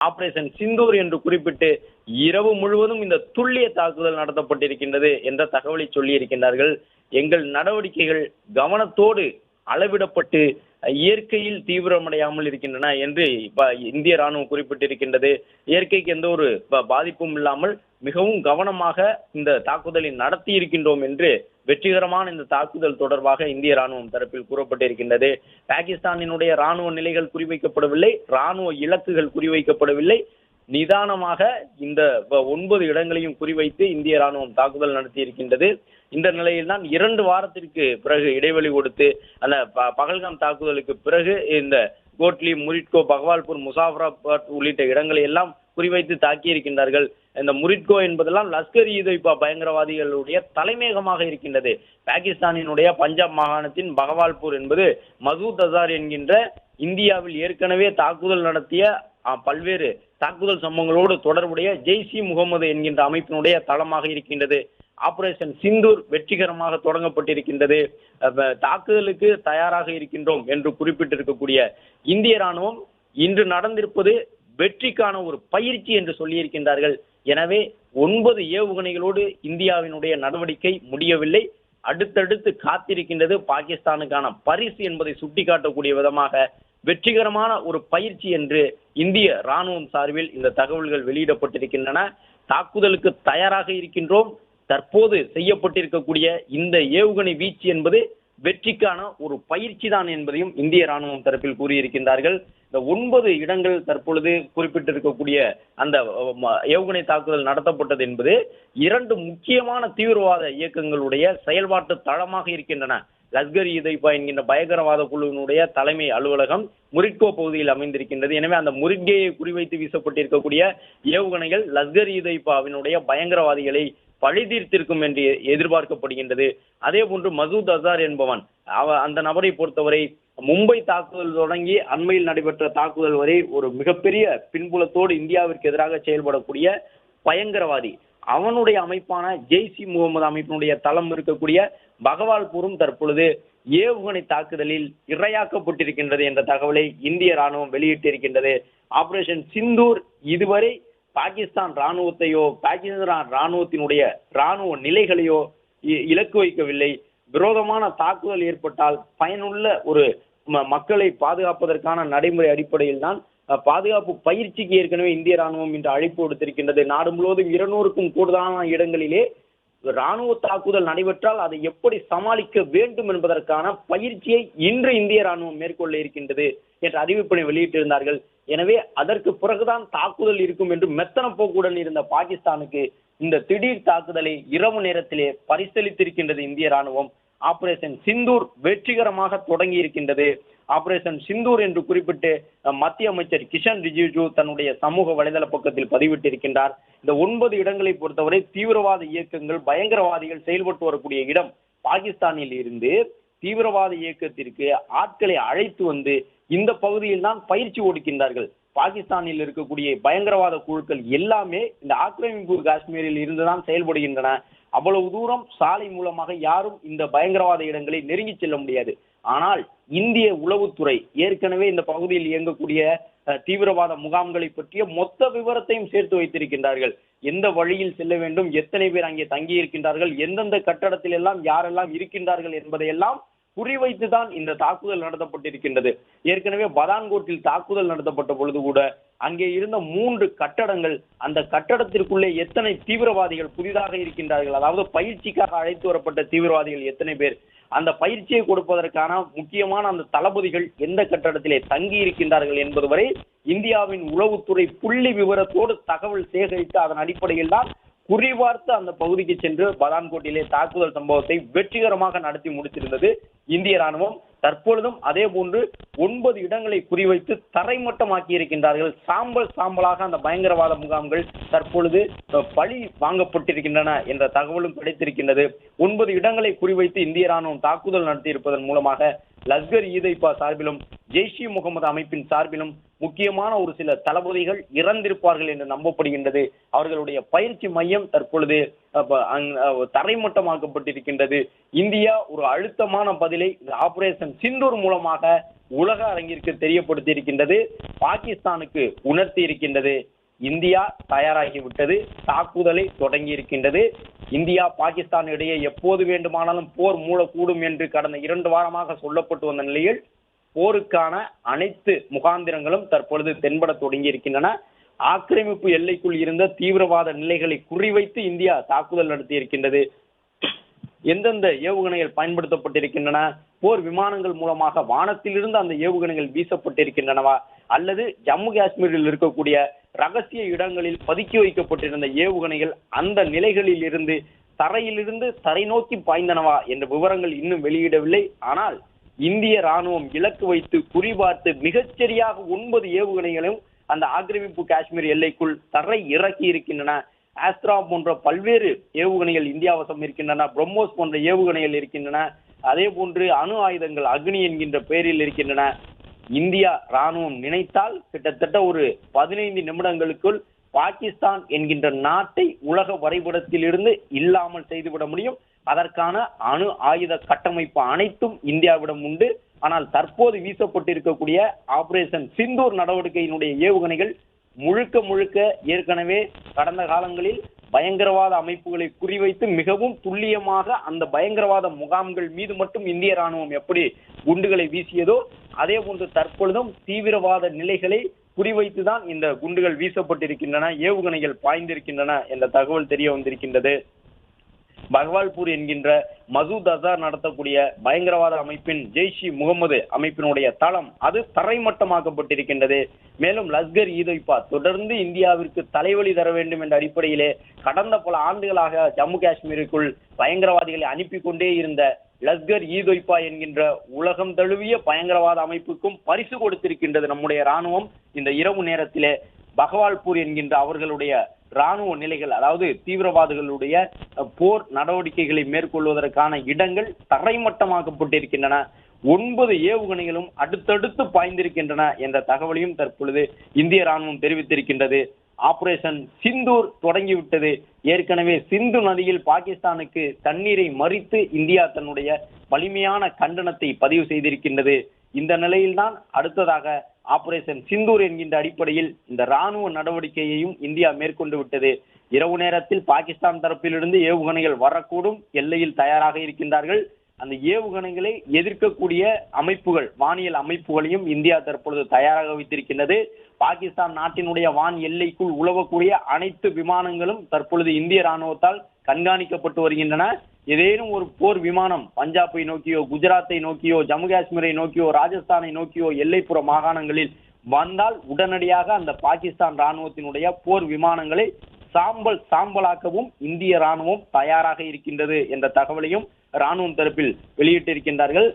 Operation Sindoor என்று குறிப்பிட்டு இரவு முழுவதும் இந்த துல்லிய தாக்குதல் நடத்தப்பட்டிருக்கின்றது என்ற தகவலை சொல்லியிருக்கின்றார்கள். எங்கள் நடவடிக்கைகள் கவனத்தோடு அளவிடப்பட்டு இயற்கையில் தீவிரமடையாமல் இருக்கின்றன என்று இந்திய ராணுவம் குறிப்பிட்டிருக்கின்றது. இயற்கைக்கு எந்த ஒரு பாதிப்பும் இல்லாமல் மிகவும் கவனமாக இந்த தாக்குதலை நடத்தி இருக்கின்றோம் என்று வெற்றிகரமான இந்த தாக்குதல் தொடர்பாக இந்திய ராணுவம் தரப்பில் கூறப்பட்டிருக்கின்றது. பாகிஸ்தானினுடைய ராணுவ நிலைகள் குறிவைக்கப்படவில்லை, ராணுவ இலக்குகள் குறிவைக்கப்படவில்லை. நிதானமாக இந்த 9 இடங்களையும் குறிவைத்து இந்திய ராணுவம் தாக்குதல் நடத்தி இருக்கின்றது. இந்த நிலையில் தான் 2 வாரத்திற்கு பிறகு இடைவெளி கொடுத்து அந்த பகல்காம் தாக்குதலுக்கு பிறகு இந்த கோட்லி, முரிட்கோ, பகவால்பூர், முசாஃபராபாத் உள்ளிட்ட இடங்களை எல்லாம் குறிவைத்து தாக்கி இருக்கின்றார்கள். இந்த முரிட்கோ என்பதெல்லாம் லஷ்கர் இ தொய்பா பயங்கரவாதிகளுடைய தலைமையகமாக இருக்கின்றது. பாகிஸ்தானினுடைய பஞ்சாப் மாகாணத்தின் பகவால்பூர் என்பது மசூத் அசார் என்கின்ற இந்தியாவில் ஏற்கனவே தாக்குதல் நடத்திய பல்வேறு தாக்குதல் சம்பவங்களோடு தொடர்புடைய ஜெய்ஷ் இ முகமது என்கின்ற அமைப்பினுடைய தளமாக இருக்கின்றது. ஆபரேஷன் சிந்தூர் வெற்றிகரமாக தொடங்கப்பட்டிருக்கின்றது. தாக்குதலுக்கு தயாராக இருக்கின்றோம் என்று குறிப்பிட்டிருக்கக்கூடிய இந்திய ராணுவம் இன்று நடந்திருப்பது வெற்றிக்கான ஒரு பயிற்சி என்று சொல்லியிருக்கின்றார்கள். எனவே 9 ஏவுகணைகளோடு இந்தியாவினுடைய நடவடிக்கை முடியவில்லை. அடுத்தடுத்து காத்திருக்கின்றது பாகிஸ்தானுக்கான பரிசு என்பதை சுட்டிக்காட்டக்கூடிய விதமாக வெற்றிகரமான ஒரு பயிற்சி என்று இந்திய ராணுவம் சார்பில் இந்த தகவல்கள் வெளியிடப்பட்டிருக்கின்றன. தாக்குதலுக்கு தயாராக இருக்கின்றோம். தற்போது செய்யப்பட்டிருக்கக்கூடிய இந்த ஏவுகணை வீச்சு என்பது வெற்றிக்கான ஒரு பயிற்சி தான் என்பதையும் இந்திய ராணுவம் தரப்பில் கூறியிருக்கின்றார்கள். இந்த 9 இடங்கள் தற்பொழுது குறிப்பிட்டிருக்கக்கூடிய அந்த ஏவுகணை தாக்குதல் நடத்தப்பட்டது என்பது 2 முக்கியமான தீவிரவாத இயக்கங்களுடைய செயல்பாட்டு தளமாக இருக்கின்றன. லஷ்கர் இ தொய்பா என்கின்ற பயங்கரவாத குழுவினுடைய தலைமை அலுவலகம் முரிட்கோ பகுதியில் அமைந்திருக்கின்றது. எனவே அந்த முரிட்கேயை குறிவைத்து வீசப்பட்டிருக்கக்கூடிய ஏவுகணைகள் லஷ்கர் இ தொய்பாவினுடைய பயங்கரவாதிகளை பழிதீர்த்திருக்கும் என்று எதிர்பார்க்கப்படுகின்றது. அதே போன்று மசூத் அசார் என்பவன் அந்த நபரை பொறுத்தவரை மும்பை தாக்குதல் தொடங்கி அண்மையில் நடைபெற்ற தாக்குதல் வரை ஒரு மிகப்பெரிய பின்புலத்தோடு இந்தியாவிற்கு எதிராக செயல்படக்கூடிய பயங்கரவாதி. அவனுடைய அமைப்பான ஜெய்ஷ் இ முகமது அமைப்பினுடைய தளம் இருக்கக்கூடிய பகவால்பூரும் தற்பொழுது ஏவுகணை தாக்குதலில் இரையாக்கப்பட்டிருக்கின்றது என்ற தகவலை இந்திய ராணுவம் வெளியிட்டிருக்கின்றது. ஆபரேஷன் சிந்தூர் இதுவரை பாகிஸ்தான் ராணுவத்தையோ பாகிஸ்தான் ராணுவத்தினுடைய ராணுவ நிலைகளையோ இலக்கு வைக்கவில்லை. விரோதமான தாக்குதல் ஏற்பட்டால் பயனுள்ள ஒரு மக்களை பாதுகாப்பதற்கான நடைமுறை அடிப்படையில் தான் பாதுகாப்பு பயிற்சிக்கு ஏற்கனவே இந்திய ராணுவம் இன்று அழைப்பு விடுத்திருக்கின்றது. நாடு முழுவதும் 200க்கும் கூடுதலான இடங்களிலே ராணுவ தாக்குதல் நடைபெற்றால் அதை எப்படி சமாளிக்க வேண்டும் என்பதற்கான பயிற்சியை இன்று இந்திய ராணுவம் மேற்கொள்ள இருக்கின்றது என்ற அறிவிப்பினை வெளியிட்டிருந்தார்கள். எனவே அதற்கு பிறகுதான் தாக்குதல் இருக்கும் என்று மெத்தன போக்குடன் இருந்த பாகிஸ்தானுக்கு இந்த திடீர் தாக்குதலை இரவு நேரத்திலே பரிசீலித்திருக்கின்றது இந்திய ராணுவம். ஆபரேஷன் சிந்தூர் வெற்றிகரமாக தொடங்கி இருக்கின்றது. ஆபரேஷன் சிந்தூர் என்று குறிப்பிட்டு மத்திய அமைச்சர் கிஷன் ரிஜிஜு தன்னுடைய சமூக வலைதள பக்கத்தில் பதிவிட்டிருக்கின்றார். இந்த 9 இடங்களை பொறுத்தவரை தீவிரவாத இயக்கங்கள், பயங்கரவாதிகள் செயல்பட்டு வரக்கூடிய இடம். பாகிஸ்தானில் இருந்து தீவிரவாத இயக்கத்திற்கு ஆட்களை அழைத்து வந்து இந்த பகுதியில் தான் பயிற்சி கொடுக்கின்றார்கள். பாகிஸ்தானில் இருக்கக்கூடிய பயங்கரவாத குழுக்கள் எல்லாமே இந்த ஆக்கிரமிப்பு காஷ்மீரில் இருந்துதான் செயல்படுகின்றன. அவ்வளவு தூரம் சாலை மூலமாக யாரும் இந்த பயங்கரவாத இடங்களை நெருங்கி செல்ல முடியாது. ஆனால் இந்திய உளவுத்துறை ஏற்கனவே இந்த பகுதியில் இயங்கக்கூடிய தீவிரவாத முகாம்களை பற்றிய மொத்த விவரத்தையும் சேர்த்து வைத்திருக்கின்றார்கள். எந்த வழியில் செல்ல வேண்டும், எத்தனை பேர் அங்கே தங்கி இருக்கின்றார்கள், எந்தெந்த கட்டடத்தில் எல்லாம் யாரெல்லாம் இருக்கின்றார்கள் என்பதையெல்லாம் குறிவைத்துதான் இந்த தாக்குதல் நடத்தப்பட்டிருக்கின்றது. ஏற்கனவே பதான்கோட்டில் தாக்குதல் நடத்தப்பட்ட பொழுது கூட அங்கே இருந்த 3 கட்டடங்கள், அந்த கட்டடத்திற்குள்ளே எத்தனை தீவிரவாதிகள் புதிதாக இருக்கின்றார்கள், அதாவது பயிற்சிக்காக அழைத்து வரப்பட்ட தீவிரவாதிகள் எத்தனை பேர், அந்த பயிற்சியை கொடுப்பதற்கான முக்கியமான அந்த தளபதிகள் எந்த கட்டடத்திலே தங்கி இருக்கின்றார்கள் என்பது வரை இந்தியாவின் உளவுத்துறை புள்ளி விவரத்தோடு தகவல் சேகரித்து அதன் அடிப்படையில் தான் குறிபார்த்து அந்த பகுதிக்கு சென்று பதான்கோட்டிலே தாக்குதல் சம்பவத்தை வெற்றிகரமாக நடத்தி முடித்திருந்தது இந்திய ராணுவம். தற்பொழுதும் அதே போன்று 9 இடங்களை குறிவைத்து தரைமட்டமாக்கி இருக்கின்றார்கள். சாம்பலாக அந்த பயங்கரவாத முகாம்கள் தற்பொழுது பழி வாங்கப்பட்டிருக்கின்றன என்ற தகவலும் கிடைத்திருக்கின்றது. 9 இடங்களை குறிவைத்து இந்திய ராணுவம் தாக்குதல் நடத்தி இருப்பதன் மூலமாக லஷ்கர் இ தொய்பா சார்பிலும் ஜெய்ஷ் இ முகமது அமைப்பின் சார்பிலும் முக்கியமான ஒரு சில தளபதிகள் இறந்திருப்பார்கள் என்று நம்பப்படுகின்றது. அவர்களுடைய பயிற்சி மையம் தற்பொழுது தரைமட்டமாக்கப்பட்டிருக்கின்றது. இந்தியா ஒரு அழுத்தமான பதிலை ஆபரேஷன் சிந்தூர் மூலமாக உலக அரங்கிற்கு தெரியப்படுத்தி இருக்கின்றது, பாகிஸ்தானுக்கு உணர்த்தி இருக்கின்றது. இந்தியா தயாராகிவிட்டது, தாக்குதலை தொடங்கி இருக்கின்றது. இந்தியா பாகிஸ்தான் இடையே எப்போது வேண்டுமானாலும் போர் மூளக்கூடும் என்று கடந்த 2 வாரமாக சொல்லப்பட்டு வந்த நிலையில் போருக்கான அனைத்து முகாந்திரங்களும் தற்பொழுது தென்பட தொடங்கி இருக்கின்றன. ஆக்கிரமிப்பு எல்லைக்குள் இருந்த தீவிரவாத நிலைகளை குறிவைத்து இந்தியா தாக்குதல் நடத்தி இருக்கின்றது. எந்தெந்த ஏவுகணைகள் பயன்படுத்தப்பட்டிருக்கின்றன, போர் விமானங்கள் மூலமாக வானத்திலிருந்து அந்த ஏவுகணைகள் வீசப்பட்டிருக்கின்றனவா, அல்லது ஜம்மு காஷ்மீரில் இருக்கக்கூடிய ரகசிய இடங்களில் பதுக்கி வைக்கப்பட்டிருந்த ஏவுகணைகள் அந்த நிலைகளில் இருந்து தரையிலிருந்து தரை நோக்கி பாய்ந்தனவா என்ற விவரங்கள் இன்னும் வெளியிடவில்லை. ஆனால் இந்திய ராணுவம் இலக்கு வைத்து குறிபார்த்து மிகச்சரியாக 9 ஏவுகணைகளும் அந்த ஆக்கிரமிப்பு காஷ்மீர் எல்லைக்குள் தரை இறக்கி இருக்கின்றன. ஆஸ்திரா போன்ற பல்வேறு ஏவுகணைகள் இந்தியா வசம் இருக்கின்றன, பிரம்மோஸ் போன்ற ஏவுகணைகள் இருக்கின்றன, அதே போன்று அணு ஆயுதங்கள் அக்னி என்கின்ற பெயரில் இருக்கின்றன. இந்தியா ராணுவம் நினைத்தால் கிட்டத்தட்ட ஒரு 15 நிமிடங்களுக்குள் பாகிஸ்தான் என்கின்ற நாட்டை உலக வரைபடத்தில் இருந்து இல்லாமல் செய்துவிட முடியும். அதற்கான அணு ஆயுத கட்டமைப்பு அனைத்தும் இந்தியாவிடம் உண்டு. ஆனால் தற்போது வீசப்பட்டிருக்கக்கூடிய ஆபரேஷன் சிந்தூர் நடவடிக்கையினுடைய ஏவுகணைகள் முழுக்க ஏற்கனவே கடந்த காலங்களில் பயங்கரவாத அமைப்புகளை குறிவைத்து மிகவும் துல்லியமாக அந்த பயங்கரவாத முகாம்கள் மீது மட்டும் இந்திய ராணுவம் எப்படி குண்டுகளை வீசியதோ அதே போன்று தற்பொழுதும் தீவிரவாத நிலைகளை குறிவைத்துதான் இந்த குண்டுகள் வீசப்பட்டிருக்கின்றன, ஏவுகணைகள் பாய்ந்திருக்கின்றன என்ற தகவல் தெரிய வந்திருக்கின்றது. பகவால்பூர் என்கின்ற மசூத் அசார் நடத்தக்கூடிய பயங்கரவாத அமைப்பின் ஜெய்ஷ் இ முகமது அமைப்பினுடைய தளம் அது தரைமட்டமாக்கப்பட்டிருக்கின்றது. மேலும் லஷ்கர் இ தொய்பா தொடர்ந்து இந்தியாவிற்கு தலைவலி தர வேண்டும் என்ற அடிப்படையிலே கடந்த பல ஆண்டுகளாக ஜம்மு காஷ்மீருக்குள் பயங்கரவாதிகளை அனுப்பி கொண்டே இருந்த லஷ்கர் இ தொய்பா என்கின்ற உலகம் தழுவிய பயங்கரவாத அமைப்புக்கும் பரிசு கொடுத்திருக்கின்றது நம்முடைய ராணுவம். இந்த இரவு நேரத்திலே பகவால்பூர் என்கின்ற அவர்களுடைய ராணுவ நிலைகள், அதாவது தீவிரவாதிகளுடைய போர் நடவடிக்கைகளை மேற்கொள்வதற்கான இடங்கள் தரைமட்டமாக்கப்பட்டிருக்கின்றன. 9 ஏவுகணைகளும் அடுத்தடுத்து பாய்ந்திருக்கின்றன என்ற தகவலையும் தற்பொழுது இந்திய ராணுவம் தெரிவித்திருக்கின்றது. ஆபரேஷன் சிந்தூர் தொடங்கிவிட்டது. ஏற்கனவே சிந்து நதியில் பாகிஸ்தானுக்கு தண்ணீரை மறித்து இந்தியா தன்னுடைய வலிமையான கண்டனத்தை பதிவு செய்திருக்கின்றது. இந்த நிலையில்தான் அடுத்ததாக ஆபரேஷன் சிந்தூர் என்கின்ற அடிப்படையில் இந்த ராணுவ நடவடிக்கையையும் இந்தியா மேற்கொண்டு விட்டது. இரவு நேரத்தில் பாகிஸ்தான் தரப்பிலிருந்து ஏவுகணைகள் வரக்கூடும், எல்லையில் தயாராக இருக்கின்றார்கள். அந்த ஏவுகணைகளை எதிர்க்கக்கூடிய அமைப்புகள், வானியல் அமைப்புகளையும் இந்தியா தற்பொழுது தயாராக வைத்திருக்கின்றது. பாகிஸ்தான் நாட்டினுடைய வான் எல்லைக்குள் உலவக்கூடிய அனைத்து விமானங்களும் தற்பொழுது இந்திய ராணுவத்தால் கண்காணிக்கப்பட்டு வருகின்றன. ஏதேனும் ஒரு போர் விமானம் பஞ்சாபை நோக்கியோ, குஜராத்தை நோக்கியோ, ஜம்மு காஷ்மீரை நோக்கியோ, ராஜஸ்தானை நோக்கியோ எல்லைப்புற மாகாணங்களில் வந்தால் உடனடியாக அந்த பாகிஸ்தான் ராணுவத்தினுடைய போர் விமானங்களை சாம்பலாக்கவும் இந்திய ராணுவம் தயாராக இருக்கின்றது என்ற தகவலையும் ராணுவம் தரப்பில் வெளியிட்டிருக்கின்றார்கள்.